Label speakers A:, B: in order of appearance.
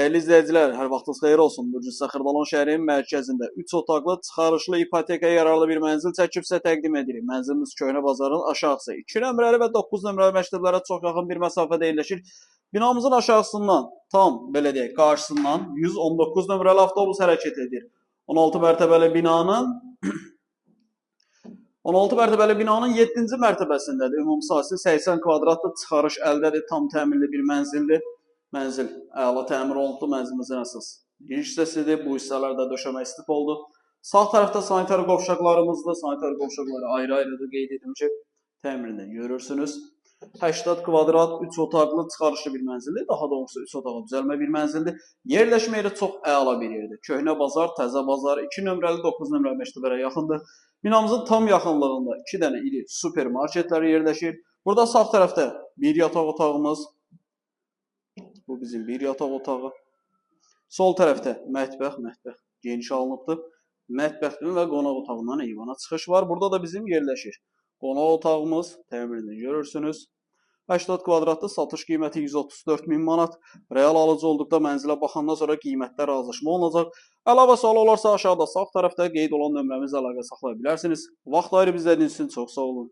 A: Xeyirli izləyicilər, hər vaxtınız xeyir olsun. Bu gün sizə Xırdalan şəhərinin mərkəzində 3 otaqlı, çıxarışlı ipotekaya yararlı bir mənzil çəkib sizə təqdim edirik. Mənzilimiz Köhnə bazarın aşağısı 2 nömrəli və 9 nömrəli məktəblərə çox yaxın bir məsafədə yerləşir. Binamızın aşağısından, tam belə deyək, qarşısından 119 nömrəli avtobus hərəkət edir. 16 mərtəbəli binanın 7-ci mərtəbəsindədir. Ümumi sahəsi 80 kvadratlı çıxarış əldə tam təminli bir mənzildir. Mənzil əla təmir olundu. Mənzilimizin əsas giriş hissəsidir. Bu hissələrdə döşəmə istif oldu. Sağ tərəfdə sanitar qovşaqlarımızdır. Sanitar qovşaqları ayrı-ayrıdır. Qeyd edim ki, təmirini görürsünüz. 80 kvadrat, 3 otaqlı, çıxarışlı bir mənzildir. Daha doğrusu 3 otağa düzəlmə bir mənzildir. Yerləşmə yeri çox əla bir yerdir. Köhnə bazar, təzə bazar, 2 nömrəli, 9 nömrəli məktəblərə yaxındır. Binamızın tam yaxınlığında 2 dənə iri supermarketlər yerləşir. Burada sağ tərəfdə bir yataq otağımız. Bu bizim bir yataq otağı. Sol tərəfdə mətbəx geniş alınıbdır. Mətbəxdən və qonaq otağından eyvana çıxış var. Burada da bizim yerləşir. Qonaq otağımız təmirini görürsünüz. 80 kvadratlı, satış qiyməti 134.000 manat. Real alıcı olduqda mənzilə baxandan sonra qiymətdə razılaşma olunacaq. Əlavə sual olarsa aşağıda sağ tərəfdə qeyd olan nömrəmizlə əlaqə saxlaya bilərsiniz. Vaxt ayırıb izlədiyiniz üçün çox sağ olun.